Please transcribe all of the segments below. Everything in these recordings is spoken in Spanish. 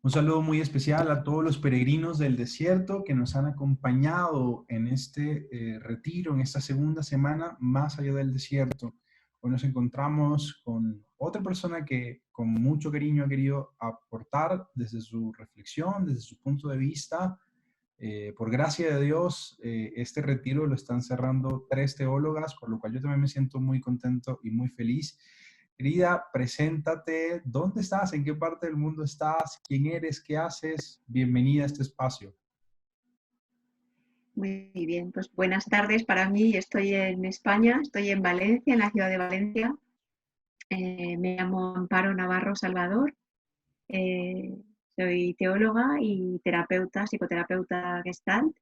Un saludo muy especial a todos los peregrinos del desierto que nos han acompañado en este retiro, en esta segunda semana más allá del desierto. Hoy nos encontramos con otra persona que con mucho cariño ha querido aportar desde su reflexión, desde su punto de vista. Por gracia de Dios, este retiro lo están cerrando 3 teólogas, por lo cual yo también me siento muy contento y muy feliz. Querida, preséntate, ¿dónde estás? ¿En qué parte del mundo estás? ¿Quién eres? ¿Qué haces? Bienvenida a este espacio. Muy bien, pues buenas tardes para mí. Estoy en España, estoy en Valencia, en la ciudad de Valencia. Me llamo Amparo Navarro Salvador. eh, Soy teóloga y terapeuta, psicoterapeuta Gestalt.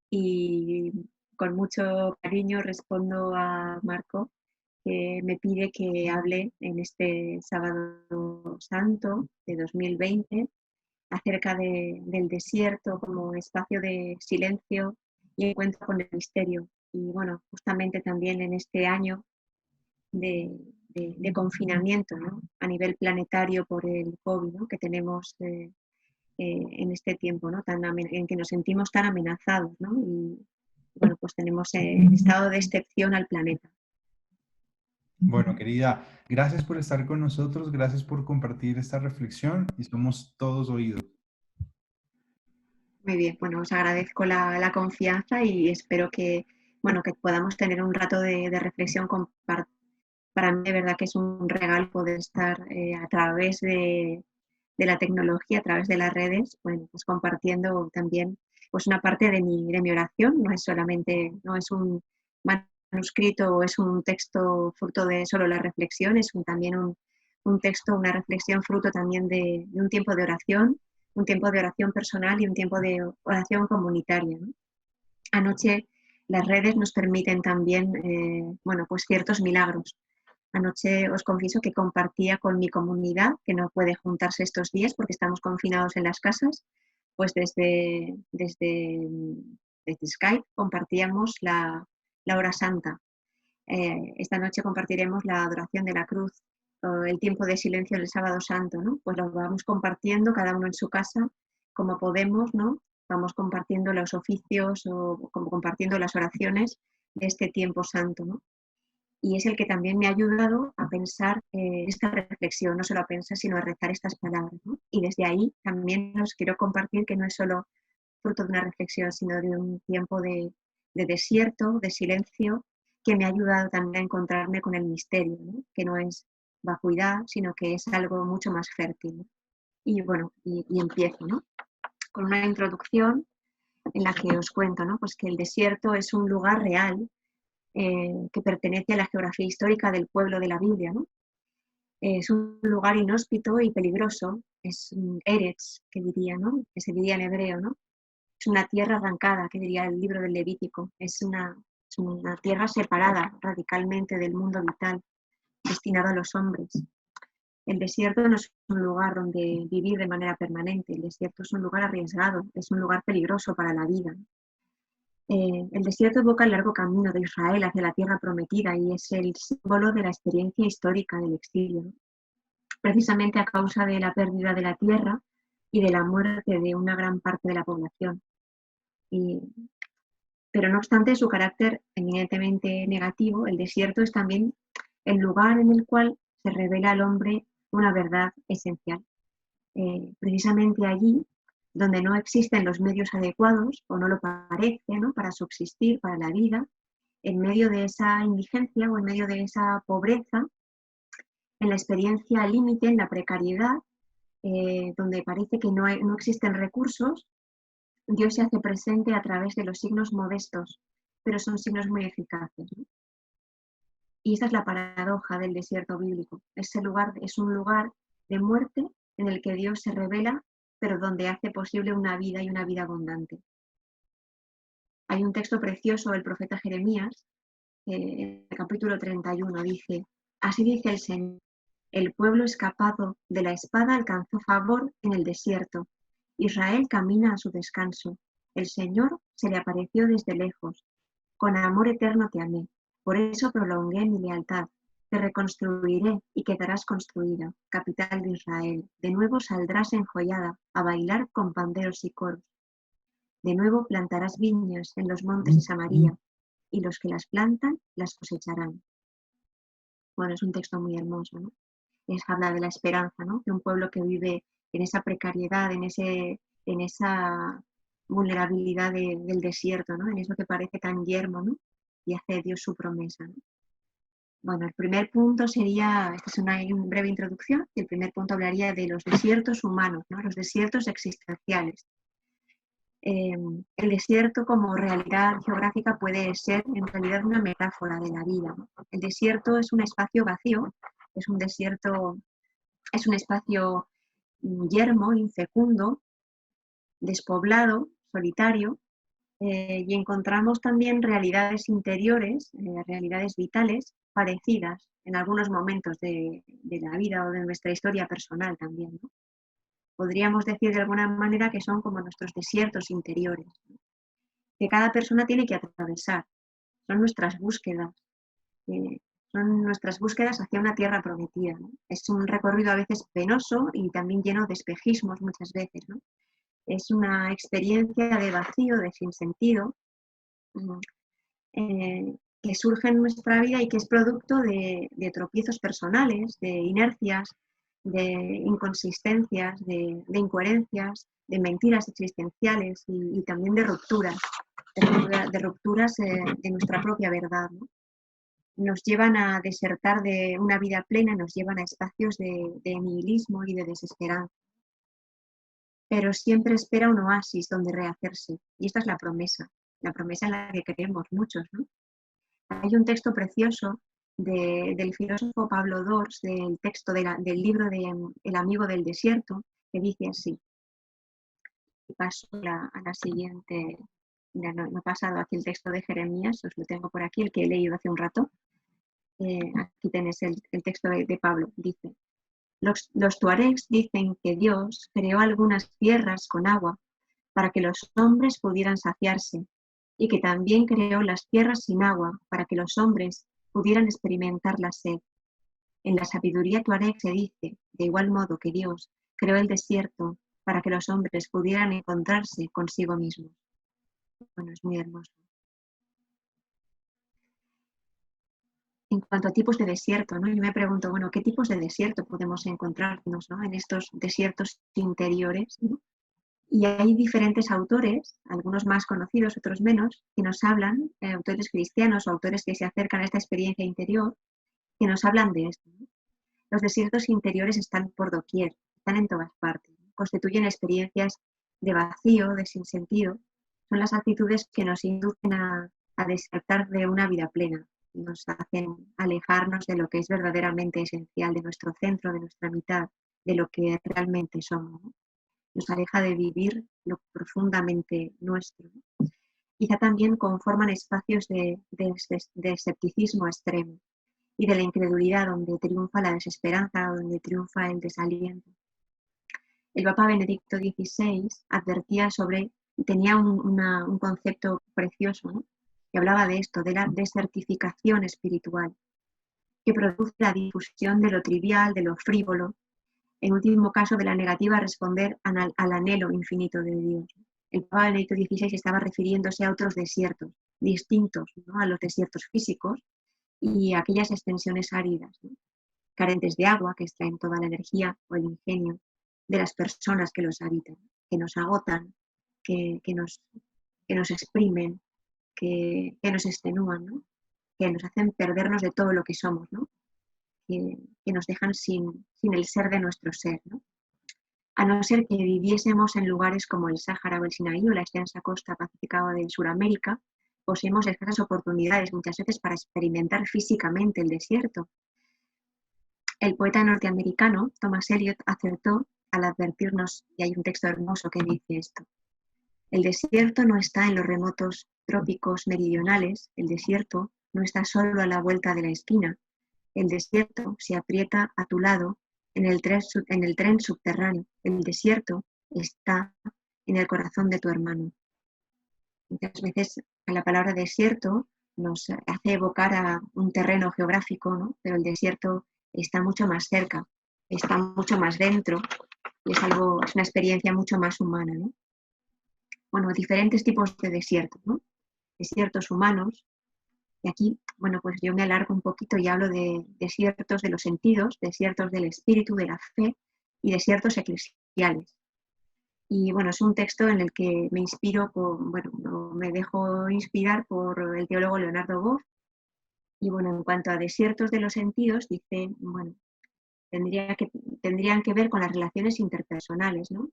Y con mucho cariño respondo a Marco, que me pide que hable en este Sábado Santo de 2020 acerca del desierto como espacio de silencio y encuentro con el misterio. Y bueno, justamente también en este año de, de confinamiento, ¿no?, a nivel planetario por el COVID, ¿no?, que tenemos en este tiempo, ¿no?, en que nos sentimos tan amenazados, ¿no? Y bueno, pues tenemos estado de excepción al planeta. Bueno, querida, gracias por estar con nosotros, gracias por compartir esta reflexión y somos todos oídos. Muy bien, bueno, os agradezco la confianza y espero que, bueno, que podamos tener un rato de reflexión compartida. Para mí de verdad que es un regalo poder estar a través de la tecnología, a través de las redes, bueno, pues compartiendo también pues una parte de mi oración. No es solamente, no es un manuscrito o es un texto fruto de solo la reflexión, es también un texto, una reflexión fruto también de un tiempo de oración personal y un tiempo de oración comunitaria, ¿no? Anoche las redes nos permiten también, bueno, pues ciertos milagros. Anoche os confieso que compartía con mi comunidad, que no puede juntarse estos días porque estamos confinados en las casas, pues desde Skype compartíamos la hora santa. Esta noche compartiremos la adoración de la cruz, o el tiempo de silencio del sábado santo, ¿no? Pues lo vamos compartiendo cada uno en su casa, como podemos, ¿no? Vamos compartiendo los oficios o como compartiendo las oraciones de este tiempo santo, ¿no? Y es el que también me ha ayudado a pensar esta reflexión, no solo a pensar, sino a rezar estas palabras, ¿no? Y desde ahí también os quiero compartir que no es solo fruto de una reflexión, sino de un tiempo de desierto, de silencio, que me ha ayudado también a encontrarme con el misterio, ¿no?, que no es vacuidad, sino que es algo mucho más fértil, ¿no? Y bueno, y empiezo, ¿no?, con una introducción en la que os cuento, ¿no?, pues que el desierto es un lugar real que pertenece a la geografía histórica del pueblo de la Biblia, ¿no? Es un lugar inhóspito y peligroso, es un Eretz, que diría, ¿no?, que se diría en hebreo, ¿no? Es una tierra arrancada, que diría el libro del Levítico, es una tierra separada radicalmente del mundo vital, destinado a los hombres. El desierto no es un lugar donde vivir de manera permanente, el desierto es un lugar arriesgado, es un lugar peligroso para la vida. El desierto evoca el largo camino de Israel hacia la tierra prometida y es el símbolo de la experiencia histórica del exilio, ¿no?, precisamente a causa de la pérdida de la tierra y de la muerte de una gran parte de la población. Y, pero no obstante su carácter eminentemente negativo, el desierto es también el lugar en el cual se revela al hombre una verdad esencial. Precisamente allí, donde no existen los medios adecuados, o no lo parece, ¿no?, para subsistir, para la vida, en medio de esa indigencia o en medio de esa pobreza, en la experiencia límite, en la precariedad, donde parece que no existen recursos, Dios se hace presente a través de los signos modestos, pero son signos muy eficaces, ¿no? Y esa es la paradoja del desierto bíblico. Ese lugar es un lugar de muerte en el que Dios se revela, pero donde hace posible una vida y una vida abundante. Hay un texto precioso del profeta Jeremías, en el capítulo 31, dice: así dice el Señor, el pueblo escapado de la espada alcanzó favor en el desierto. Israel camina a su descanso. El Señor se le apareció desde lejos. Con amor eterno te amé. Por eso prolongué mi lealtad. Te reconstruiré y quedarás construida, capital de Israel. De nuevo saldrás enjollada a bailar con panderos y coros. De nuevo plantarás viñas en los montes de Samaria, y los que las plantan las cosecharán. Bueno, es un texto muy hermoso, ¿no? Habla de la esperanza, ¿no? De un pueblo que vive en esa precariedad, en esa vulnerabilidad del desierto, ¿no? En eso que parece tan yermo, ¿no? Y hace Dios su promesa, ¿no? Bueno, el primer punto sería, esta es una breve introducción, y el primer punto hablaría de los desiertos humanos, ¿no? Los desiertos existenciales. El desierto como realidad geográfica puede ser en realidad una metáfora de la vida, ¿no? El desierto es un espacio vacío, es un desierto, es un espacio yermo, infecundo, despoblado, solitario, y encontramos también realidades interiores, realidades vitales parecidas en algunos momentos de la vida o de nuestra historia personal también, ¿no? Podríamos decir de alguna manera que son como nuestros desiertos interiores, ¿no? Que cada persona tiene que atravesar. Son nuestras búsquedas, son nuestras búsquedas hacia una tierra prometida, ¿no? Es un recorrido a veces penoso y también lleno de espejismos muchas veces, ¿no? Es una experiencia de vacío, de sinsentido, que surge en nuestra vida y que es producto de tropiezos personales, de inercias, de inconsistencias, de incoherencias, de mentiras existenciales y también de rupturas, de nuestra propia verdad, ¿no? Nos llevan a desertar de una vida plena, nos llevan a espacios de nihilismo y de desesperanza. Pero siempre espera un oasis donde rehacerse. Y esta es la promesa en la que creemos muchos, ¿no? Hay un texto precioso del filósofo Pablo Dors, del texto del libro de El amigo del desierto, que dice así. Y paso a la siguiente. Mira, no he pasado aquí el texto de Jeremías, os lo tengo por aquí, el que he leído hace un rato. Aquí tenéis el texto de Pablo. Dice, los tuaregs dicen que Dios creó algunas tierras con agua para que los hombres pudieran saciarse, y que también creó las tierras sin agua para que los hombres pudieran experimentar la sed. En la sabiduría tuareg se dice, de igual modo que Dios creó el desierto para que los hombres pudieran encontrarse consigo mismos. Bueno, es muy hermoso. En cuanto a tipos de desierto, ¿no? Yo me pregunto, bueno, ¿qué tipos de desierto podemos encontrarnos, ¿no? En estos desiertos interiores, ¿no? Y hay diferentes autores, algunos más conocidos, otros menos, que nos hablan, autores cristianos o autores que se acercan a esta experiencia interior, que nos hablan de esto, ¿no? Los desiertos interiores están por doquier, están en todas partes, ¿no? Constituyen experiencias de vacío, de sinsentido. Son las actitudes que nos inducen a despertar de una vida plena, nos hacen alejarnos de lo que es verdaderamente esencial, de nuestro centro, de nuestra mitad, de lo que realmente somos, ¿no? Nos aleja de vivir lo profundamente nuestro, ¿no? Quizá también conforman espacios de escepticismo extremo y de la incredulidad, donde triunfa la desesperanza, donde triunfa el desaliento. El Papa Benedicto XVI advertía sobre, tenía un concepto precioso, ¿no? Que hablaba de esto, de la desertificación espiritual, que produce la difusión de lo trivial, de lo frívolo, en último caso de la negativa a responder al anhelo infinito de Dios. El Papa Benedicto XVI estaba refiriéndose a otros desiertos, distintos, ¿no? A los desiertos físicos y a aquellas extensiones áridas, ¿no? Carentes de agua, que extraen toda la energía o el ingenio de las personas que los habitan, que nos agotan, que nos exprimen, que nos extenúan, ¿no? Que nos hacen perdernos de todo lo que somos, ¿no? Que nos dejan sin el ser de nuestro ser, ¿no? A no ser que viviésemos en lugares como el Sáhara o el Sinaí o la extensa costa pacífica de Sudamérica, poseemos escasas oportunidades muchas veces para experimentar físicamente el desierto. El poeta norteamericano Thomas Eliot acertó al advertirnos, y hay un texto hermoso que dice esto: el desierto no está en los remotos trópicos meridionales, el desierto no está solo a la vuelta de la esquina, el desierto se aprieta a tu lado en el tren subterráneo, el desierto está en el corazón de tu hermano. Muchas veces a la palabra desierto nos hace evocar a un terreno geográfico, ¿no? Pero el desierto está mucho más cerca, está mucho más dentro y es una experiencia mucho más humana, ¿no? Bueno, diferentes tipos de desiertos, ¿no? Desiertos humanos, y aquí, bueno, pues yo me alargo un poquito y hablo de desiertos de los sentidos, desiertos del espíritu, de la fe y desiertos eclesiales. Y bueno, es un texto en el que me inspiro, me dejo inspirar por el teólogo Leonardo Boff. Y bueno, en cuanto a desiertos de los sentidos, dice, bueno, tendrían que ver con las relaciones interpersonales, ¿no?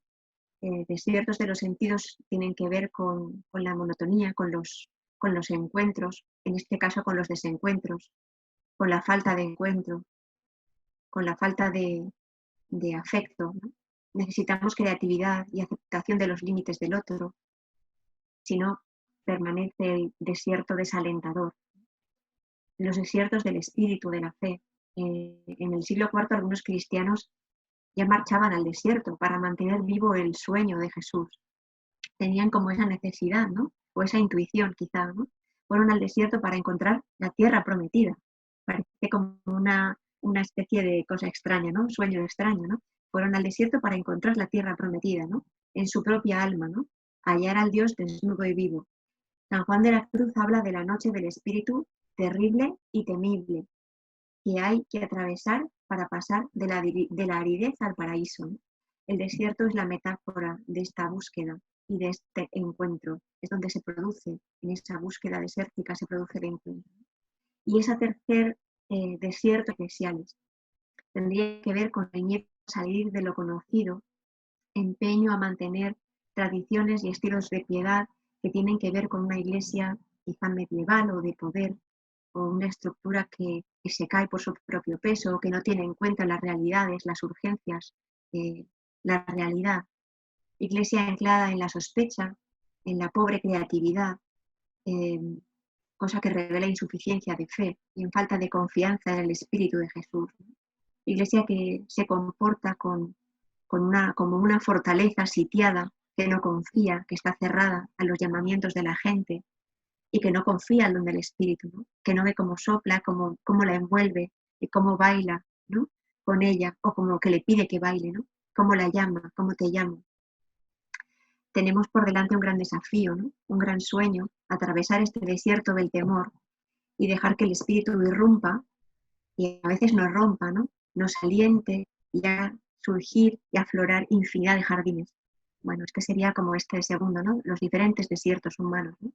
Desiertos de los sentidos tienen que ver con la monotonía, con los encuentros, en este caso con los desencuentros, con la falta de encuentro, con la falta de afecto, ¿no? Necesitamos creatividad y aceptación de los límites del otro, si no permanece el desierto desalentador. Los desiertos del espíritu, de la fe. En el siglo IV algunos cristianos ya marchaban al desierto para mantener vivo el sueño de Jesús. Tenían como esa necesidad, ¿no? O esa intuición quizá, ¿no? Fueron al desierto para encontrar la tierra prometida. Parece como una especie de cosa extraña, ¿no? Un sueño extraño, ¿no? Fueron al desierto para encontrar la tierra prometida, ¿no? En su propia alma, ¿no? Hallar al Dios desnudo y vivo. San Juan de la Cruz habla de la noche del espíritu terrible y temible que hay que atravesar para pasar de la aridez al paraíso, ¿no? El desierto es la metáfora de esta búsqueda y de este encuentro. Es donde se produce, en esa búsqueda desértica se produce el encuentro. Y ese tercer desierto eclesiales tendría que ver con el miedo a salir de lo conocido, empeño a mantener tradiciones y estilos de piedad que tienen que ver con una iglesia quizá medieval o de poder, o una estructura que se cae por su propio peso, que no tiene en cuenta las realidades, las urgencias, la realidad. Iglesia anclada en la sospecha, en la pobre creatividad, cosa que revela insuficiencia de fe y en falta de confianza en el Espíritu de Jesús. Iglesia que se comporta como una fortaleza sitiada, que no confía, que está cerrada a los llamamientos de la gente y que no confía en don del Espíritu, ¿no? Que no ve cómo sopla, cómo la envuelve y cómo baila, ¿no? Con ella, o como que le pide que baile, ¿no? Cómo la llama, cómo te llamo. Tenemos por delante un gran desafío, ¿no? Un gran sueño, atravesar este desierto del temor y dejar que el Espíritu irrumpa y a veces nos rompa, ¿no? Nos aliente y a surgir y aflorar infinidad de jardines. Bueno, es que sería como este segundo, ¿no? Los diferentes desiertos humanos, ¿no?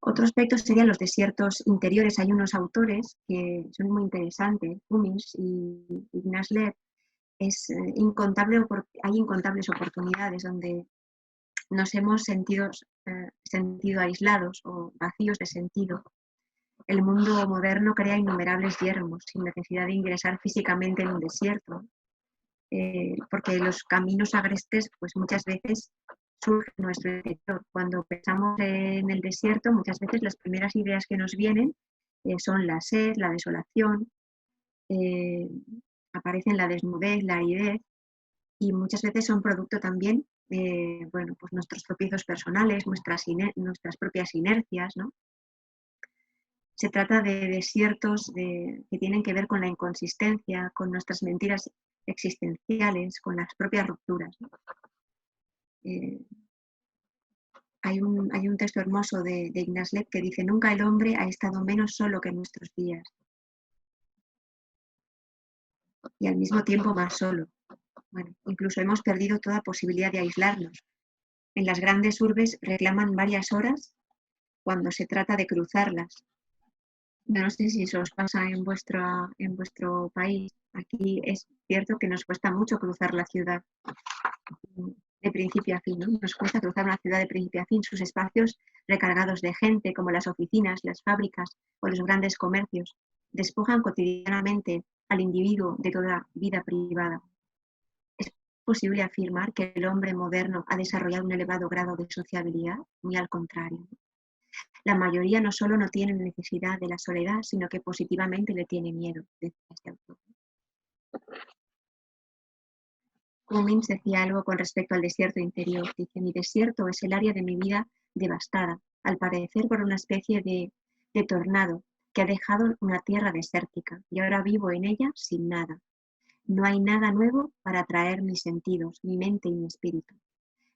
Otro aspecto serían los desiertos interiores. Hay unos autores que son muy interesantes, Cummins y Ignaz Lev. Hay incontables oportunidades donde nos hemos sentido aislados o vacíos de sentido. El mundo moderno crea innumerables yermos sin necesidad de ingresar físicamente en un desierto, porque los caminos agrestes pues muchas veces surgen en nuestro interior. Cuando pensamos en el desierto, muchas veces las primeras ideas que nos vienen son la sed, la desolación, aparecen la desnudez, la aridez, y muchas veces son producto también de pues nuestros tropiezos personales, nuestras propias inercias, ¿no? Se trata de desiertos que tienen que ver con la inconsistencia, con nuestras mentiras existenciales, con las propias rupturas, ¿no? Hay un texto hermoso de Ignaz Lev que dice: nunca el hombre ha estado menos solo que en nuestros días y al mismo tiempo más solo. Bueno, incluso hemos perdido toda posibilidad de aislarnos. En las grandes urbes reclaman varias horas cuando se trata de cruzarlas. Yo no sé si eso os pasa en vuestro país. Aquí es cierto que nos cuesta mucho cruzar la ciudad de principio a fin, ¿no? Nos cuesta cruzar una ciudad de principio a fin, sus espacios recargados de gente, como las oficinas, las fábricas o los grandes comercios, despojan cotidianamente al individuo de toda vida privada. ¿Es posible afirmar que el hombre moderno ha desarrollado un elevado grado de sociabilidad? Muy al contrario. La mayoría no solo no tiene necesidad de la soledad, sino que positivamente le tiene miedo, decía este autor. Cummins decía algo con respecto al desierto interior. Dice: mi desierto es el área de mi vida devastada, al parecer por una especie de tornado que ha dejado una tierra desértica y ahora vivo en ella sin nada. No hay nada nuevo para atraer mis sentidos, mi mente y mi espíritu.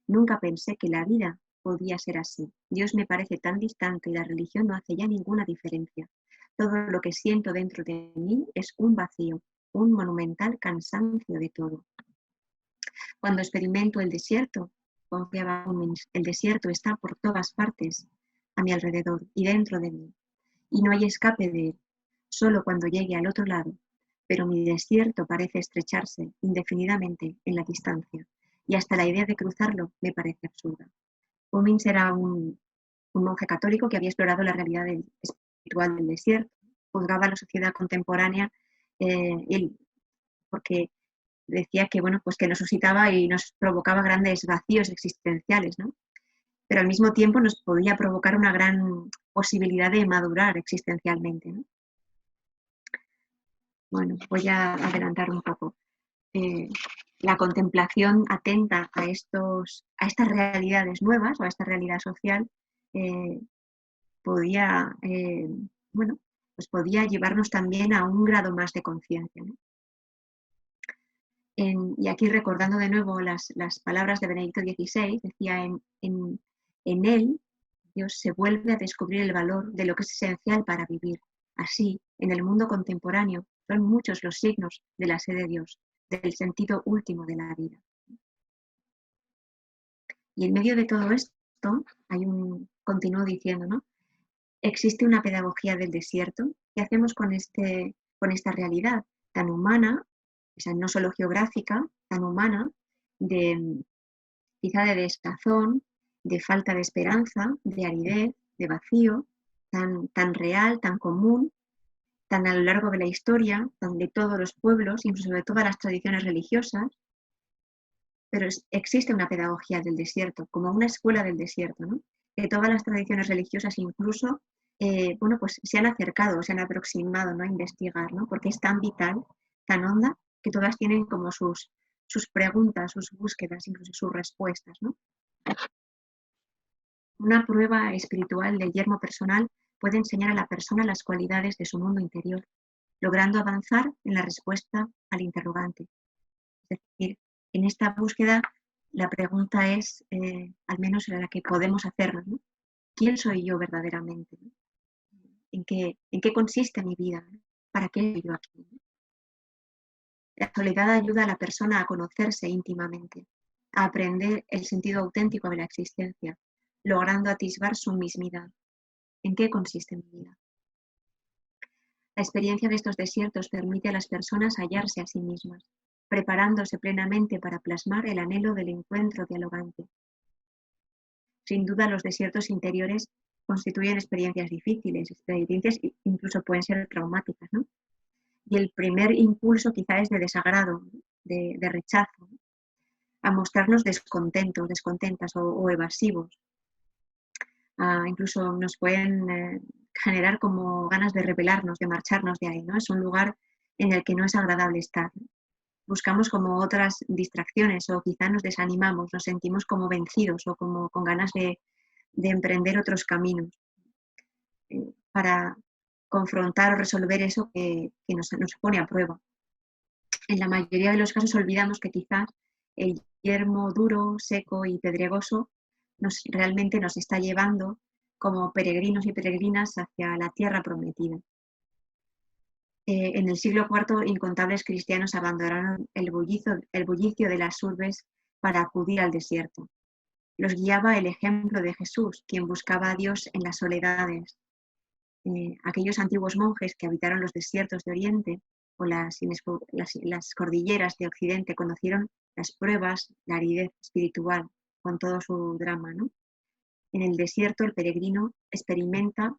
Nunca pensé que la vida podía ser así. Dios me parece tan distante y la religión no hace ya ninguna diferencia. Todo lo que siento dentro de mí es un vacío, un monumental cansancio de todo. Cuando experimento el desierto, confiaba el desierto está por todas partes, a mi alrededor y dentro de mí, y no hay escape de él, solo cuando llegue al otro lado, pero mi desierto parece estrecharse indefinidamente en la distancia, y hasta la idea de cruzarlo me parece absurda. Cummins era un monje católico que había explorado la realidad espiritual del desierto, juzgaba a la sociedad contemporánea porque decía que, bueno, pues que nos suscitaba y nos provocaba grandes vacíos existenciales, ¿no? Pero al mismo tiempo nos podía provocar una gran posibilidad de madurar existencialmente, ¿no? Bueno, voy a adelantar un poco. La contemplación atenta a estas realidades nuevas o a esta realidad social podía, bueno, pues podía llevarnos también a un grado más de conciencia, ¿no? Y aquí recordando de nuevo las palabras de Benedicto XVI, decía, en él Dios se vuelve a descubrir el valor de lo que es esencial para vivir. Así, en el mundo contemporáneo, son muchos los signos de la sed de Dios, del sentido último de la vida. Y en medio de todo esto, continúo diciendo, ¿no? Existe una pedagogía del desierto. ¿Qué hacemos con esta realidad tan humana, o sea, no solo geográfica, tan humana, quizá de desazón, de falta de esperanza, de aridez, de vacío, tan real, tan común, tan a lo largo de la historia, de todos los pueblos, incluso de todas las tradiciones religiosas? Pero existe una pedagogía del desierto, como una escuela del desierto, ¿no? Que todas las tradiciones religiosas incluso, bueno, pues se han acercado, se han aproximado, ¿no? A investigar, ¿no? Porque es tan vital, tan honda, que todas tienen como sus preguntas, sus búsquedas, incluso sus respuestas, ¿no? Una prueba espiritual del yermo personal puede enseñar a la persona las cualidades de su mundo interior, logrando avanzar en la respuesta al interrogante. Es decir, en esta búsqueda la pregunta es, al menos la que podemos hacernos, ¿no? ¿Quién soy yo verdaderamente? ¿No? ¿En qué consiste mi vida? ¿No? ¿Para qué estoy yo aquí? ¿No? La soledad ayuda a la persona a conocerse íntimamente, a aprender el sentido auténtico de la existencia, logrando atisbar su mismidad. ¿En qué consiste mi vida? La experiencia de estos desiertos permite a las personas hallarse a sí mismas, preparándose plenamente para plasmar el anhelo del encuentro dialogante. Sin duda, los desiertos interiores constituyen experiencias difíciles, experiencias incluso pueden ser traumáticas, ¿no? Y el primer impulso quizá es de desagrado, de rechazo, ¿no? A mostrarnos descontentos, descontentas o evasivos. Incluso nos pueden generar como ganas de rebelarnos, de marcharnos de ahí, ¿no? Es un lugar en el que no es agradable estar, ¿no? Buscamos como otras distracciones o quizá nos desanimamos, nos sentimos como vencidos o como con ganas de emprender otros caminos para confrontar o resolver eso que nos pone a prueba. En la mayoría de los casos olvidamos que quizás el yermo duro, seco y pedregoso realmente nos está llevando como peregrinos y peregrinas hacia la tierra prometida. En el siglo IV, incontables cristianos abandonaron el bullicio de las urbes para acudir al desierto. Los guiaba el ejemplo de Jesús, quien buscaba a Dios en las soledades. Aquellos antiguos monjes que habitaron los desiertos de Oriente o las cordilleras de Occidente conocieron las pruebas, la aridez espiritual con todo su drama, ¿no? En el desierto el peregrino experimenta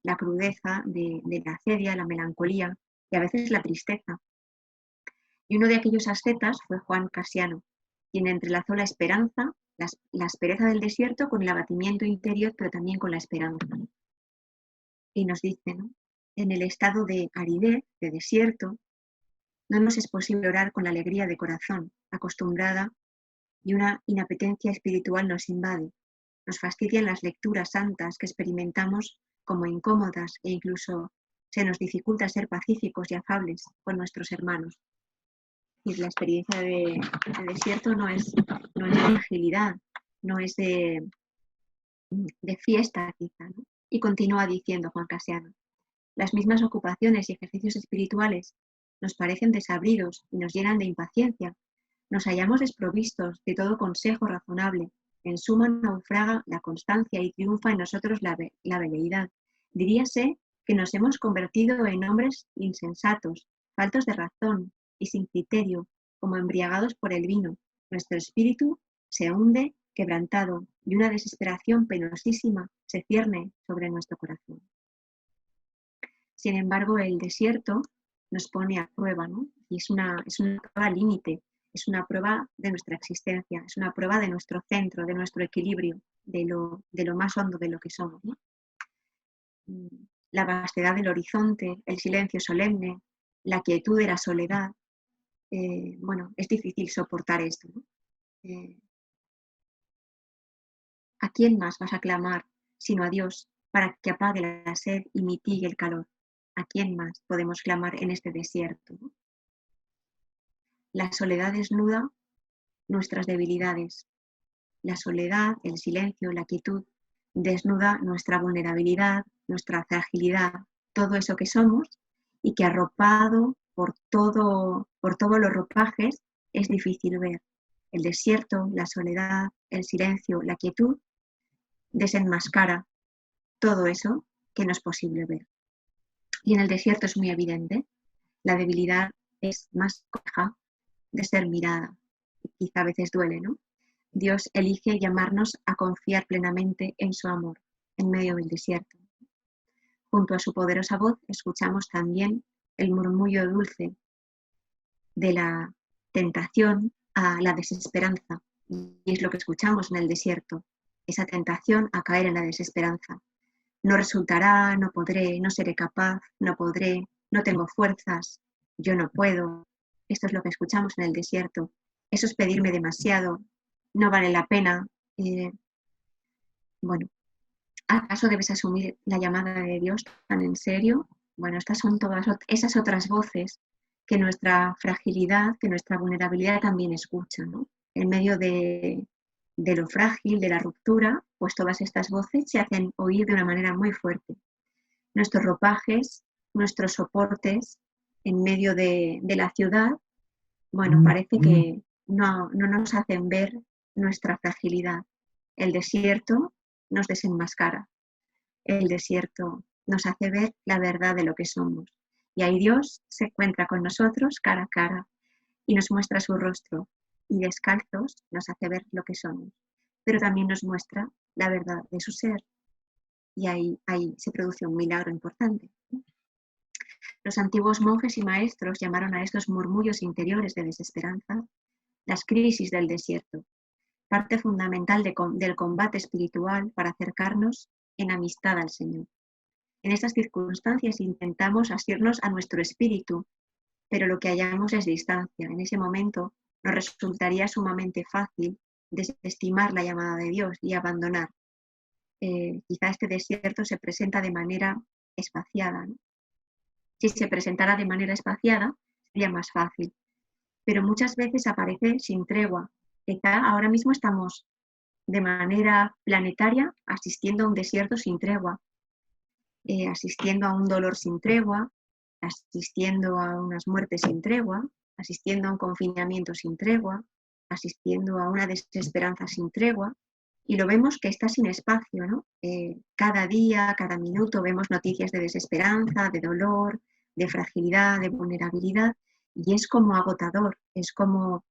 la crudeza de la asedia, la melancolía y a veces la tristeza. Y uno de aquellos ascetas fue Juan Casiano, quien entrelazó la esperanza, la aspereza del desierto con el abatimiento interior, pero también con la esperanza. Y nos dice, ¿no? En el estado de aridez, de desierto, no nos es posible orar con la alegría de corazón acostumbrada y una inapetencia espiritual nos invade. nos fastidian las lecturas santas que experimentamos como incómodas e incluso se nos dificulta ser pacíficos y afables con nuestros hermanos. Y la experiencia de desierto no es de fragilidad, no es de fiesta quizá, ¿no? Y continúa diciendo Juan Casiano, las mismas ocupaciones y ejercicios espirituales nos parecen desabridos y nos llenan de impaciencia. Nos hallamos desprovistos de todo consejo razonable. En suma naufraga la constancia y triunfa en nosotros la veleidad. Diríase que nos hemos convertido en hombres insensatos, faltos de razón y sin criterio, como embriagados por el vino. Nuestro espíritu se hunde quebrantado y una desesperación penosísima se cierne sobre nuestro corazón. Sin embargo, el desierto nos pone a prueba, ¿no? Y es una prueba límite, es una prueba de nuestra existencia, es una prueba de nuestro centro, de nuestro equilibrio, de lo más hondo de lo que somos, ¿no? La vastedad del horizonte, el silencio solemne, la quietud de la soledad. Bueno, es difícil soportar esto, ¿no? ¿A quién más vas a clamar sino a Dios para que apague la sed y mitigue el calor? ¿A quién más podemos clamar en este desierto, ¿no? La soledad desnuda nuestras debilidades. La soledad, el silencio, la quietud desnuda nuestra vulnerabilidad, nuestra fragilidad, todo eso que somos y que arropado por todos los ropajes es difícil ver. El desierto, la soledad, el silencio, la quietud desenmascara todo eso que no es posible ver. Y en el desierto es muy evidente, la debilidad es más compleja de ser mirada. Quizá a veces duele, ¿no? Dios elige llamarnos a confiar plenamente en su amor en medio del desierto. Junto a su poderosa voz escuchamos también el murmullo dulce de la tentación a la desesperanza. Y es lo que escuchamos en el desierto, esa tentación a caer en la desesperanza. No resultará, no podré, no seré capaz, no podré, no tengo fuerzas, yo no puedo. Esto es lo que escuchamos en el desierto. Eso es pedirme demasiado, no vale la pena. Bueno, ¿acaso debes asumir la llamada de Dios tan en serio? Bueno, estas son todas esas otras voces que nuestra fragilidad, que nuestra vulnerabilidad también escucha, ¿no? En medio de lo frágil, de la ruptura, pues todas estas voces se hacen oír de una manera muy fuerte. Nuestros ropajes, nuestros soportes en medio de la ciudad, bueno, parece que no nos hacen ver nuestra fragilidad. El desierto nos desenmascara. El desierto nos hace ver la verdad de lo que somos. Y ahí Dios se encuentra con nosotros cara a cara y nos muestra su rostro. Y descalzos nos hace ver lo que somos. Pero también nos muestra la verdad de su ser. Y ahí se produce un milagro importante. Los antiguos monjes y maestros llamaron a estos murmullos interiores de desesperanza las crisis del desierto, parte fundamental del combate espiritual para acercarnos en amistad al Señor. En estas circunstancias intentamos asirnos a nuestro espíritu, pero lo que hallamos es distancia. En ese momento nos resultaría sumamente fácil desestimar la llamada de Dios y abandonar. Quizá este desierto se presenta de manera espaciada, ¿no? Si se presentara de manera espaciada, sería más fácil. Pero muchas veces aparece sin tregua. Quizá ahora mismo estamos de manera planetaria asistiendo a un desierto sin tregua, asistiendo a un dolor sin tregua, asistiendo a unas muertes sin tregua, asistiendo a un confinamiento sin tregua, asistiendo a una desesperanza sin tregua. Y lo vemos que está sin espacio, ¿no? Cada día, cada minuto vemos noticias de desesperanza, de dolor, de fragilidad, de vulnerabilidad, y es como agotador, es como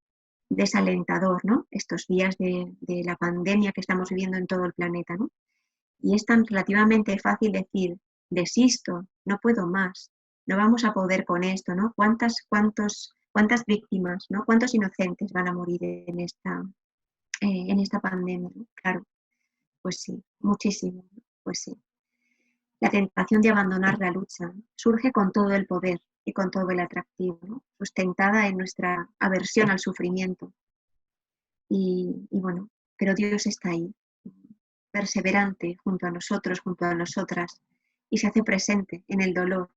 desalentador, ¿no? Estos días de la pandemia que estamos viviendo en todo el planeta, ¿no? Y es tan relativamente fácil decir, desisto, no puedo más, no vamos a poder con esto, ¿no? ¿Cuántas víctimas, ¿no? ¿Cuántos inocentes van a morir en esta pandemia? ¿No? Claro, pues sí, muchísimo, pues sí. La tentación de abandonar la lucha surge con todo el poder y con todo el atractivo, ¿no? Sustentada en nuestra aversión al sufrimiento. Y bueno, pero Dios está ahí. perseverante junto a nosotros, junto a nosotras, y se hace presente en el dolor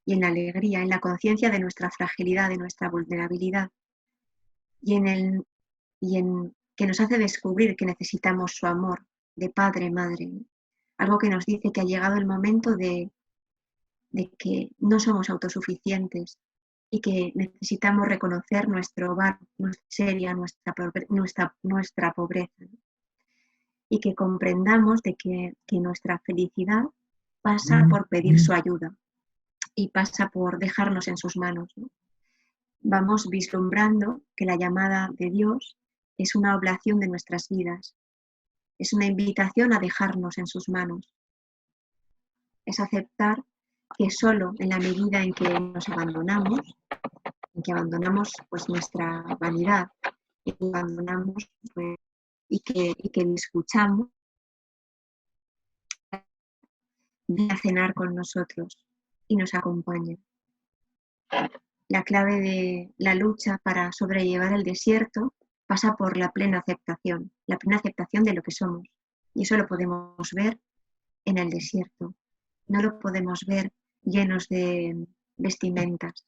y en la alegría, en la conciencia de nuestra fragilidad, de nuestra vulnerabilidad, y en que nos hace descubrir que necesitamos su amor de padre, madre, algo que nos dice que ha llegado el momento de que no somos autosuficientes y que necesitamos reconocer nuestro hogar, nuestra miseria, nuestra pobreza, ¿no? Y que comprendamos de que nuestra felicidad pasa por pedir su ayuda y pasa por dejarnos en sus manos, ¿no? Vamos vislumbrando que la llamada de Dios es una oblación de nuestras vidas, es una invitación a dejarnos en sus manos, es aceptar que solo en la medida en que nos abandonamos, en que abandonamos pues nuestra vanidad, y que abandonamos pues, y que le escuchamos, viene a cenar con nosotros y nos acompaña. La clave de la lucha para sobrellevar el desierto pasa por la plena aceptación de lo que somos. Y eso lo podemos ver en el desierto. No lo podemos ver llenos de vestimentas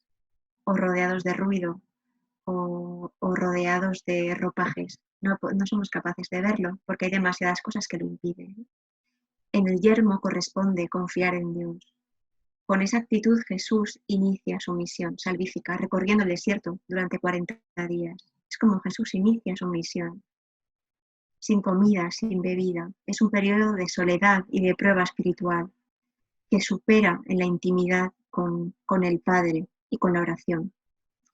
o rodeados de ruido o rodeados de ropajes. No somos capaces de verlo porque hay demasiadas cosas que lo impiden. En el yermo corresponde confiar en Dios. Con esa actitud Jesús inicia su misión salvífica recorriendo el desierto durante 40 días. Es como Jesús inicia su misión. Sin comida, sin bebida. Es un periodo de soledad y de prueba espiritual que supera en la intimidad con el Padre y con la oración.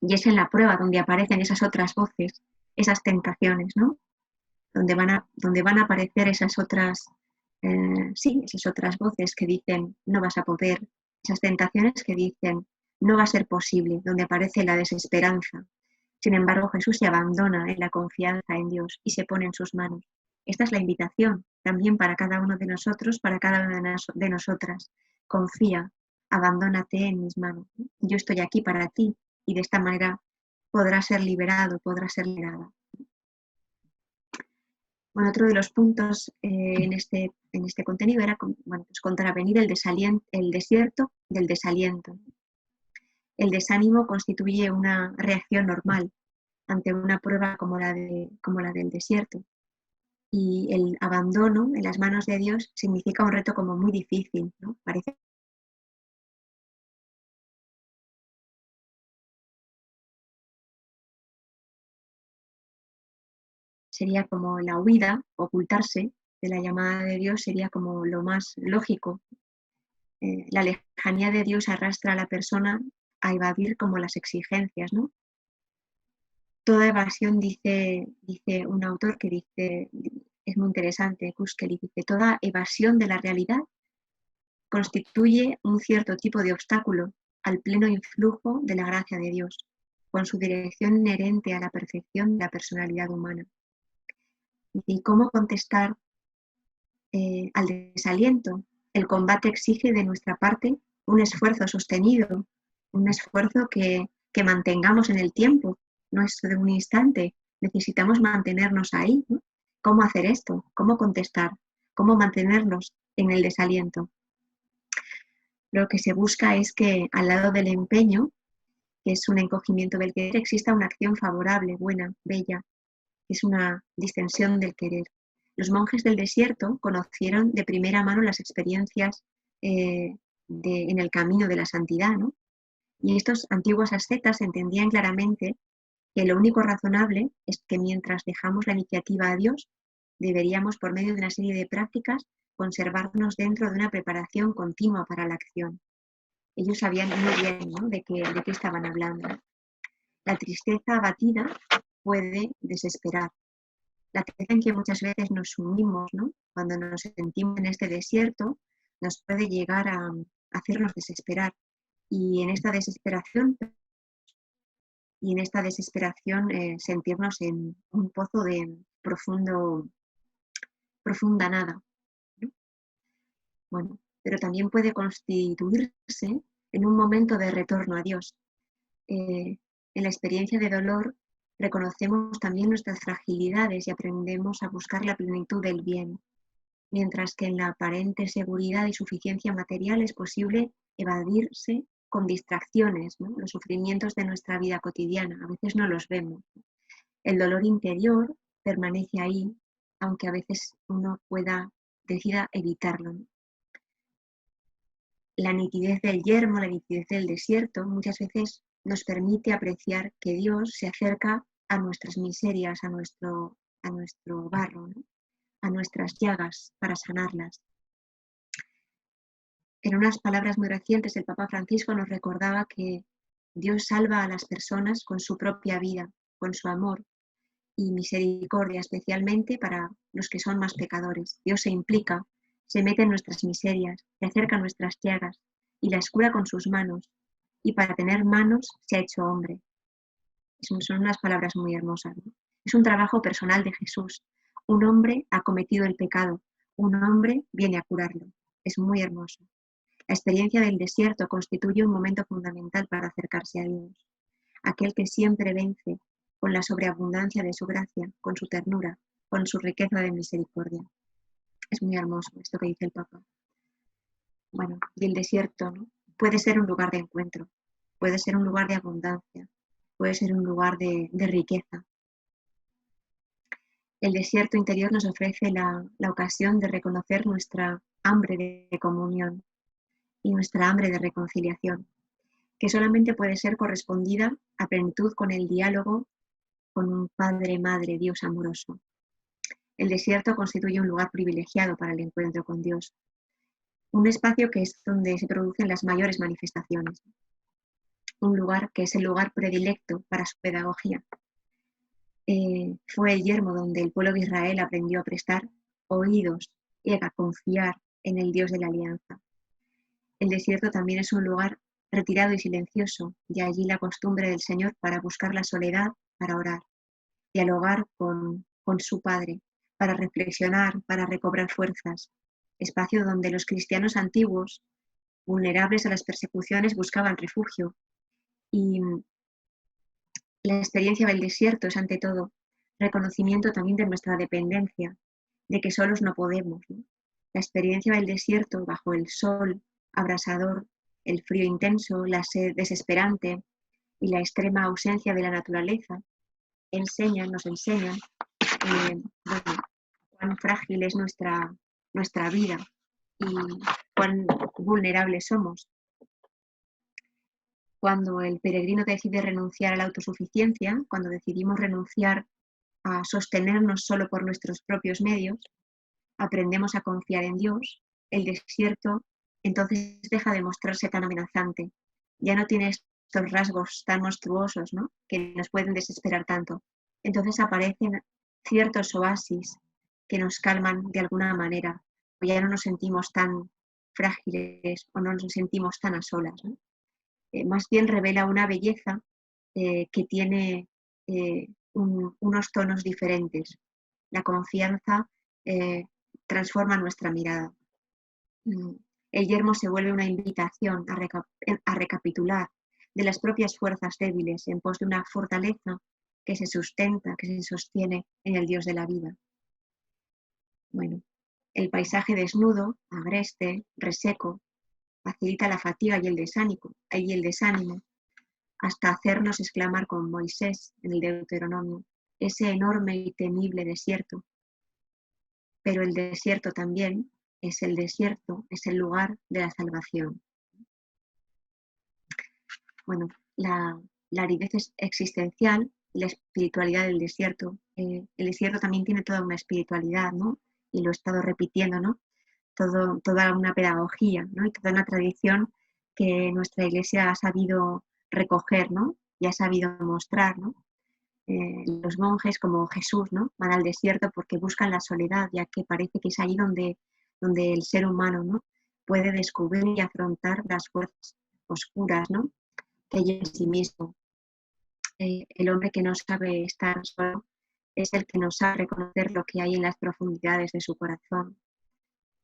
Y es en la prueba donde aparecen esas otras voces, esas tentaciones, ¿no? Donde van a aparecer esas otras voces que dicen no vas a poder, esas tentaciones que dicen no va a ser posible, donde aparece la desesperanza. Sin embargo, Jesús se abandona en la confianza en Dios y se pone en sus manos. Esta es la invitación también para cada uno de nosotros, para cada una de nosotras. Confía, abandónate en mis manos. Yo estoy aquí para ti y de esta manera podrás ser liberado, podrás ser liberada. Bueno, otro de los puntos en este contenido era pues contravenir el desierto del desaliento. El desánimo constituye una reacción normal ante una prueba como la del desierto. Y el abandono en las manos de Dios significa un reto como muy difícil, ¿no? Parece sería como la huida, ocultarse de la llamada de Dios sería como lo más lógico. La lejanía de Dios arrastra a la persona a evadir como las exigencias, ¿no? Toda evasión, dice un autor que dice, es muy interesante, Kuskeli, dice, toda evasión de la realidad constituye un cierto tipo de obstáculo al pleno influjo de la gracia de Dios, con su dirección inherente a la perfección de la personalidad humana. ¿Y cómo contestar al desaliento? El combate exige de nuestra parte un esfuerzo sostenido, un esfuerzo que mantengamos en el tiempo, no es de un instante, necesitamos mantenernos ahí, ¿no? ¿Cómo hacer esto? ¿Cómo contestar? ¿Cómo mantenernos en el desaliento? Lo que se busca es que al lado del empeño, que es un encogimiento del querer, exista una acción favorable, buena, bella, que es una distensión del querer. Los monjes del desierto conocieron de primera mano las experiencias en el camino de la santidad, ¿no? Y estos antiguos ascetas entendían claramente que lo único razonable es que mientras dejamos la iniciativa a Dios, deberíamos, por medio de una serie de prácticas, conservarnos dentro de una preparación continua para la acción. Ellos sabían muy bien, ¿no?, de qué estaban hablando. La tristeza abatida puede desesperar. La tristeza en que muchas veces nos sumimos, ¿no?, cuando nos sentimos en este desierto, nos puede llegar a hacernos desesperar. Y en esta desesperación sentirnos en un pozo de profunda nada, ¿no? Bueno, pero también puede constituirse en un momento de retorno a Dios. En la experiencia de dolor reconocemos también nuestras fragilidades y aprendemos a buscar la plenitud del bien. mientras que en la aparente seguridad y suficiencia material es posible evadirse con distracciones, ¿no? Los sufrimientos de nuestra vida cotidiana, a veces no los vemos. El dolor interior permanece ahí, aunque a veces uno decida evitarlo, ¿no? La nitidez del yermo, la nitidez del desierto, muchas veces nos permite apreciar que Dios se acerca a nuestras miserias, a nuestro barro, ¿no? A nuestras llagas para sanarlas. En unas palabras muy recientes, el Papa Francisco nos recordaba que Dios salva a las personas con su propia vida, con su amor y misericordia, especialmente para los que son más pecadores. Dios se implica, se mete en nuestras miserias, se acerca a nuestras llagas y las cura con sus manos. Y para tener manos se ha hecho hombre. Son unas palabras muy hermosas, ¿no? Es un trabajo personal de Jesús. Un hombre ha cometido el pecado, un hombre viene a curarlo. Es muy hermoso. La experiencia del desierto constituye un momento fundamental para acercarse a Dios, aquel que siempre vence con la sobreabundancia de su gracia, con su ternura, con su riqueza de misericordia. Es muy hermoso esto que dice el Papa. Bueno, y el desierto, ¿no? Puede ser un lugar de encuentro, puede ser un lugar de abundancia, puede ser un lugar de riqueza. El desierto interior nos ofrece la ocasión de reconocer nuestra hambre de comunión y nuestra hambre de reconciliación, que solamente puede ser correspondida a plenitud con el diálogo con un Padre, Madre, Dios amoroso. El desierto constituye un lugar privilegiado para el encuentro con Dios, un espacio que es donde se producen las mayores manifestaciones, un lugar que es el lugar predilecto para su pedagogía. Fue el yermo donde el pueblo de Israel aprendió a prestar oídos y a confiar en el Dios de la alianza. El desierto también es un lugar retirado y silencioso, y allí la costumbre del Señor para buscar la soledad, para orar, dialogar con su Padre, para reflexionar, para recobrar fuerzas, espacio donde los cristianos antiguos, vulnerables a las persecuciones, buscaban refugio. Y la experiencia del desierto es, ante todo, reconocimiento también de nuestra dependencia, de que solos no podemos, ¿no? La experiencia del desierto bajo el sol abrasador, el frío intenso, la sed desesperante y la extrema ausencia de la naturaleza nos enseñan cuán frágil es nuestra vida y cuán vulnerables somos. Cuando el peregrino decide renunciar a la autosuficiencia, cuando decidimos renunciar a sostenernos solo por nuestros propios medios, aprendemos a confiar en Dios, el desierto entonces deja de mostrarse tan amenazante. Ya no tiene estos rasgos tan monstruosos, ¿no?, que nos pueden desesperar tanto. Entonces aparecen ciertos oasis que nos calman de alguna manera, o ya no nos sentimos tan frágiles o no nos sentimos tan a solas, ¿no? Más bien revela una belleza que tiene unos tonos diferentes. La confianza transforma nuestra mirada. El yermo se vuelve una invitación a recapitular de las propias fuerzas débiles en pos de una fortaleza que se sustenta, que se sostiene en el Dios de la vida. Bueno, el paisaje desnudo, agreste, reseco, facilita la fatiga y el desánimo, hasta hacernos exclamar con Moisés en el Deuteronomio, ese enorme y temible desierto. Pero el desierto también es el lugar de la salvación. Bueno, la aridez existencial y la espiritualidad del desierto. El desierto también tiene toda una espiritualidad, ¿no? Y lo he estado repitiendo, ¿no? Toda una pedagogía, ¿no? Y toda una tradición que nuestra Iglesia ha sabido recoger, ¿no? Y ha sabido mostrar, ¿no? Los monjes como Jesús, ¿no?, van al desierto porque buscan la soledad, ya que parece que es ahí donde el ser humano, ¿no?, puede descubrir y afrontar las fuerzas oscuras, ¿no?, que hay en sí mismo. El hombre que no sabe estar solo es el que no sabe reconocer lo que hay en las profundidades de su corazón.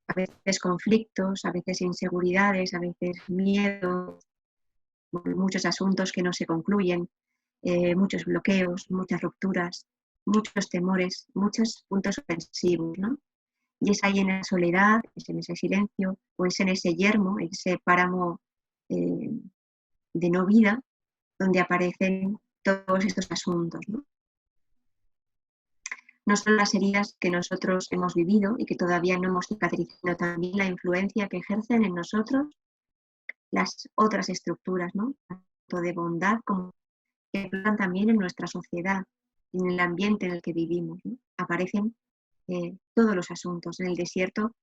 A veces conflictos, a veces inseguridades, a veces miedo, muchos asuntos que no se concluyen, muchos bloqueos, muchas rupturas, muchos temores, muchos puntos ofensivos, ¿no? Y es ahí en la soledad, es en ese silencio, o es en ese yermo, ese páramo eh, de no vida, donde aparecen todos estos asuntos, ¿no? No son las heridas que nosotros hemos vivido y que todavía no hemos cicatrizado, sino también la influencia que ejercen en nosotros las otras estructuras, ¿no? Tanto de bondad como que plantan también en nuestra sociedad, en el ambiente en el que vivimos, ¿no? Aparecen todos los asuntos. En el desierto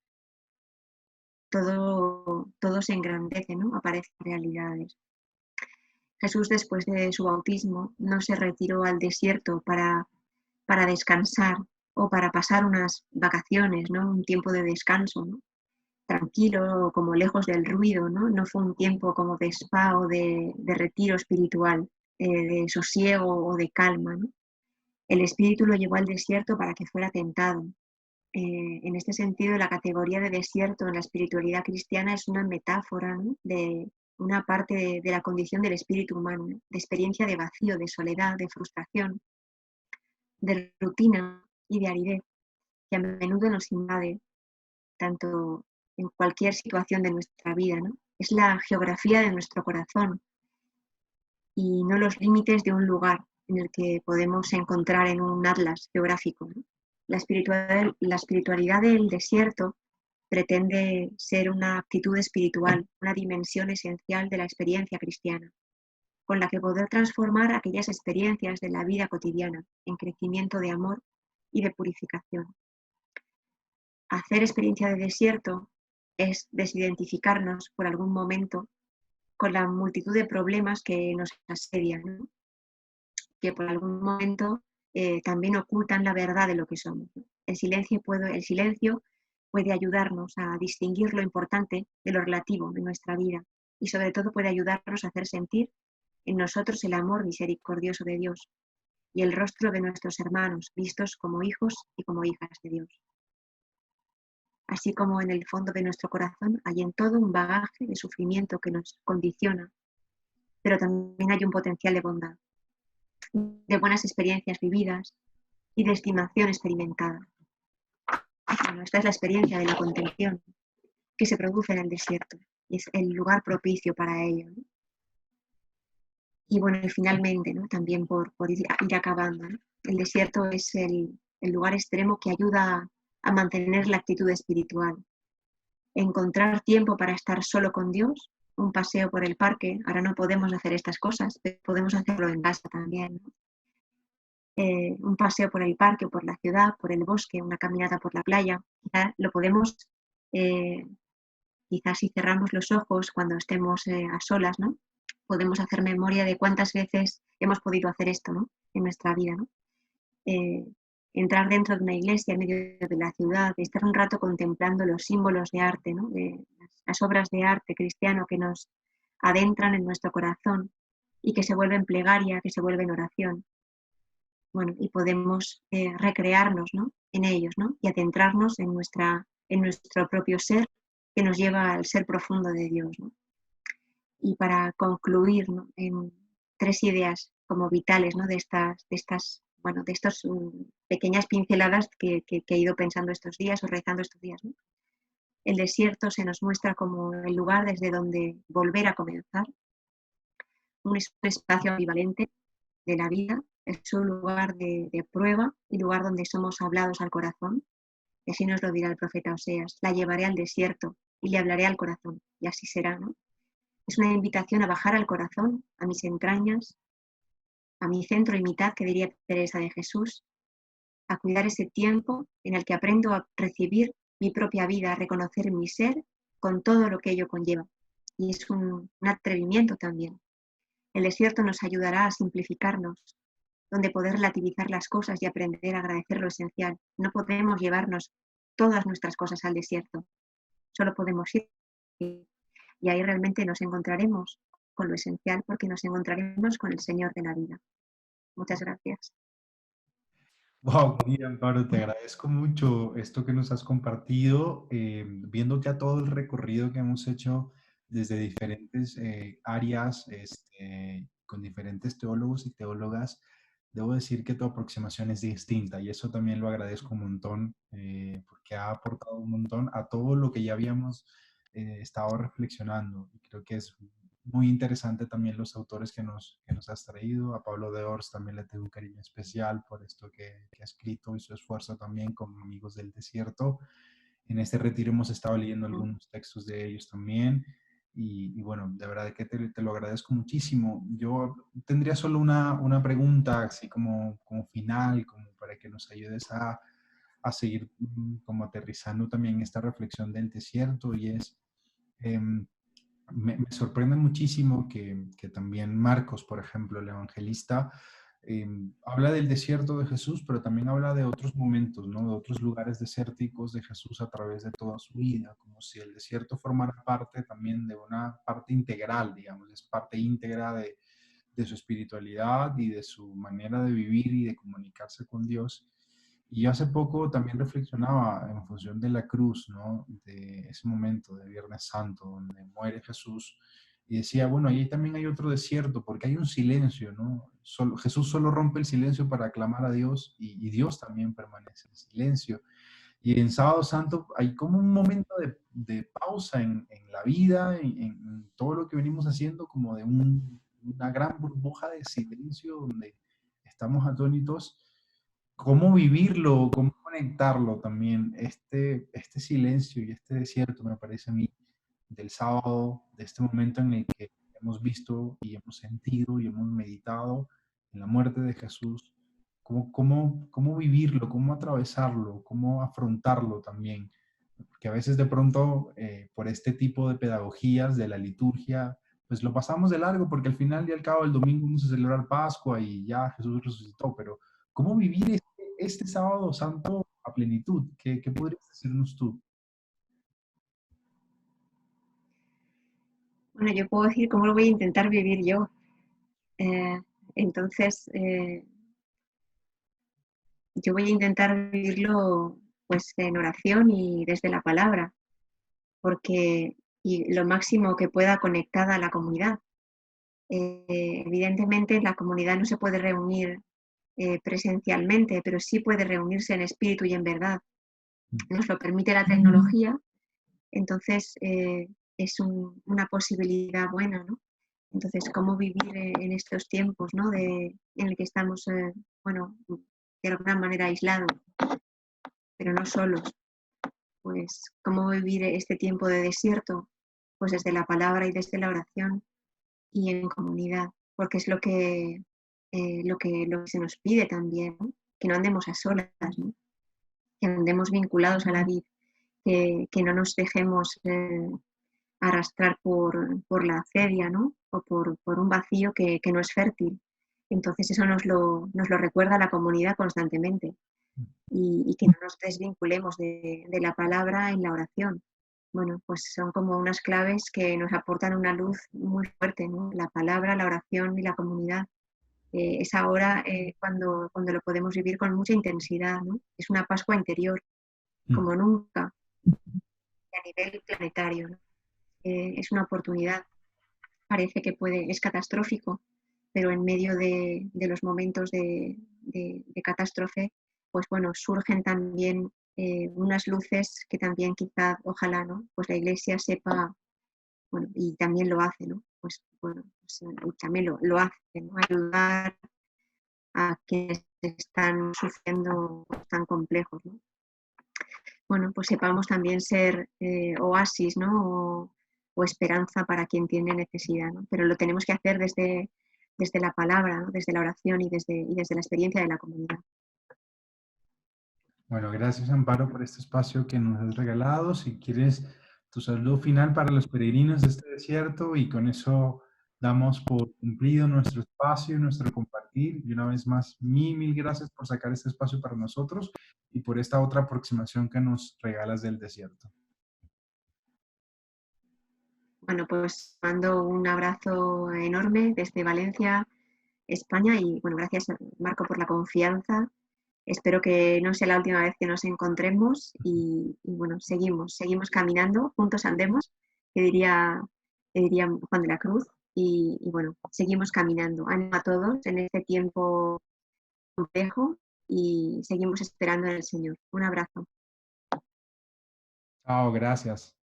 todo se engrandece, ¿no? Aparecen realidades. Jesús, después de su bautismo, no se retiró al desierto para descansar o para pasar unas vacaciones, ¿no? Un tiempo de descanso, ¿no? Tranquilo, como lejos del ruido, ¿no? No fue un tiempo como de spa o de retiro espiritual, de sosiego o de calma, ¿no? El Espíritu lo llevó al desierto para que fuera tentado. En este sentido, la categoría de desierto en la espiritualidad cristiana es una metáfora, ¿no? De una parte de la condición del espíritu humano, ¿no? De experiencia de vacío, de soledad, de frustración, de rutina y de aridez, que a menudo nos invade, tanto en cualquier situación de nuestra vida, ¿no? Es la geografía de nuestro corazón y no los límites de un lugar en el que podemos encontrar en un atlas geográfico, ¿no? La espiritualidad del desierto pretende ser una actitud espiritual, una dimensión esencial de la experiencia cristiana, con la que poder transformar aquellas experiencias de la vida cotidiana en crecimiento de amor y de purificación. Hacer experiencia de desierto es desidentificarnos por algún momento con la multitud de problemas que nos asedian, ¿no? Que por algún momento también ocultan la verdad de lo que somos, ¿no? El silencio puede ayudarnos a distinguir lo importante de lo relativo de nuestra vida y sobre todo puede ayudarnos a hacer sentir en nosotros el amor misericordioso de Dios y el rostro de nuestros hermanos, vistos como hijos y como hijas de Dios. Así como en el fondo de nuestro corazón hay en todo un bagaje de sufrimiento que nos condiciona, pero también hay un potencial de bondad, de buenas experiencias vividas y de estimación experimentada. Bueno, esta es la experiencia de la contención que se produce en el desierto y es el lugar propicio para ello, ¿no? Y bueno, y finalmente, ¿no? También por ir acabando, ¿no? El desierto es el lugar extremo que ayuda a mantener la actitud espiritual. Encontrar tiempo para estar solo con Dios, un paseo por el parque, ahora no podemos hacer estas cosas, pero podemos hacerlo en casa también, ¿no? Un paseo por el parque, por la ciudad, por el bosque, una caminata por la playa, quizás lo podemos, eh, quizás si cerramos los ojos cuando estemos a solas, ¿no? Podemos hacer memoria de cuántas veces hemos podido hacer esto, ¿no? En nuestra vida, ¿no? Eh, Entrar dentro de una iglesia en medio de la ciudad, estar un rato contemplando los símbolos de arte, ¿no? De las obras de arte cristiano que nos adentran en nuestro corazón y que se vuelven plegaria, que se vuelven oración. Bueno, y podemos recrearnos, ¿no? En ellos, ¿no? Y adentrarnos en nuestro propio ser que nos lleva al ser profundo de Dios, ¿no? Y para concluir, ¿no? En tres ideas como vitales, ¿no? Bueno, de estas pequeñas pinceladas que he ido pensando estos días o rezando estos días, ¿no? El desierto se nos muestra como el lugar desde donde volver a comenzar, un espacio ambivalente de la vida, es un lugar de prueba y lugar donde somos hablados al corazón. Y así nos lo dirá el profeta Oseas: la llevaré al desierto y le hablaré al corazón, y así será, ¿no? Es una invitación a bajar al corazón, a mis entrañas, a mi centro y mitad, que diría Teresa de Jesús, a cuidar ese tiempo en el que aprendo a recibir mi propia vida, a reconocer mi ser con todo lo que ello conlleva. Y es un atrevimiento también. El desierto nos ayudará a simplificarnos, donde poder relativizar las cosas y aprender a agradecer lo esencial. No podemos llevarnos todas nuestras cosas al desierto, solo podemos ir. Y ahí realmente nos encontraremos con lo esencial, porque nos encontraremos con el Señor de la vida. Muchas gracias. Wow, Miriam, Amparo, te agradezco mucho esto que nos has compartido, viendo ya todo el recorrido que hemos hecho desde diferentes áreas, con diferentes teólogos y teólogas. debo decir que tu aproximación es distinta y eso también lo agradezco un montón porque ha aportado un montón a todo lo que ya habíamos estado reflexionando. Y creo que es muy interesante también los autores que nos has traído. A Pablo de Ors también le tengo un cariño especial por esto que ha escrito y su esfuerzo también con Amigos del Desierto. En este retiro hemos estado leyendo algunos textos de ellos también. Y bueno, de verdad que te lo agradezco muchísimo. Yo tendría solo una pregunta, así como final, como para que nos ayudes a seguir como aterrizando también esta reflexión del desierto, y es, em, me sorprende muchísimo que también Marcos, por ejemplo, el evangelista, habla del desierto de Jesús, pero también habla de otros momentos, ¿no? De otros lugares desérticos de Jesús a través de toda su vida, como si el desierto formara parte también de una parte integral, digamos, es parte íntegra de su espiritualidad y de su manera de vivir y de comunicarse con Dios. Y yo hace poco también reflexionaba en función de la cruz, ¿no? De ese momento de Viernes Santo, donde muere Jesús, y decía, bueno, ahí también hay otro desierto, porque hay un silencio, ¿no? Jesús solo rompe el silencio para aclamar a Dios, y Dios también permanece en silencio. Y en Sábado Santo hay como un momento de pausa en la vida, en todo lo que venimos haciendo, como de una gran burbuja de silencio donde estamos atónitos. ¿Cómo vivirlo? ¿Cómo conectarlo también? Este silencio y este desierto me parece a mí del sábado, de este momento en el que hemos visto y hemos sentido y hemos meditado en la muerte de Jesús. ¿Cómo vivirlo? ¿Cómo atravesarlo? ¿Cómo afrontarlo también? Porque a veces de pronto, por este tipo de pedagogías de la liturgia, pues lo pasamos de largo porque al final y al cabo el domingo vamos a celebrar Pascua y ya Jesús resucitó, pero ¿cómo vivir este sábado santo a plenitud? ¿Qué podrías decirnos tú? Bueno, yo puedo decir cómo lo voy a intentar vivir yo. Eh, entonces, yo voy a intentar vivirlo pues en oración y desde la palabra, porque y lo máximo que pueda conectada a la comunidad. Evidentemente la comunidad no se puede reunir presencialmente, pero sí puede reunirse en espíritu y en verdad. Nos lo permite la tecnología, entonces es una posibilidad buena, ¿no? Entonces, ¿cómo vivir en estos tiempos, ¿no? En el que estamos, bueno, de alguna manera aislados, pero no solos? Pues, ¿cómo vivir este tiempo de desierto? Pues desde la palabra y desde la oración y en comunidad, porque es lo que se nos pide también, ¿no? Que no andemos a solas, ¿no? Que andemos vinculados a la vida, que no nos dejemos arrastrar por la acedia, ¿no? O por un vacío que no es fértil. Entonces eso nos lo recuerda la comunidad constantemente y que no nos desvinculemos de la palabra en la oración. Bueno, pues son como unas claves que nos aportan una luz muy fuerte, ¿no? La palabra, la oración y la comunidad. Es ahora cuando lo podemos vivir con mucha intensidad, ¿no? Es una Pascua interior, Mm. como nunca, a nivel planetario, ¿no? Es una oportunidad. Parece que es catastrófico, pero en medio de los momentos de catástrofe, pues bueno, surgen también unas luces que también quizá, ojalá, ¿no? Pues la Iglesia sepa, bueno, y también lo hace, ¿no? Pues bueno, pues, también lo hace, ¿no? Ayudar a quienes están sufriendo tan complejos, ¿no? Bueno, pues sepamos también ser oasis, ¿no? O esperanza para quien tiene necesidad, ¿no? Pero lo tenemos que hacer desde la palabra, ¿no? Desde la oración y desde la experiencia de la comunidad. Bueno, gracias Amparo por este espacio que nos has regalado. Si quieres tu saludo final para los peregrinos de este desierto, y con eso damos por cumplido nuestro espacio, nuestro compartir. Y una vez más, mil gracias por sacar este espacio para nosotros y por esta otra aproximación que nos regalas del desierto. Bueno, pues mando un abrazo enorme desde Valencia, España, y bueno, gracias Marco por la confianza. Espero que no sea la última vez que nos encontremos y bueno, seguimos caminando, juntos andemos, que diría Juan de la Cruz, y bueno, seguimos caminando. Ánimo a todos en este tiempo complejo y seguimos esperando en el Señor. Un abrazo. Chao, gracias.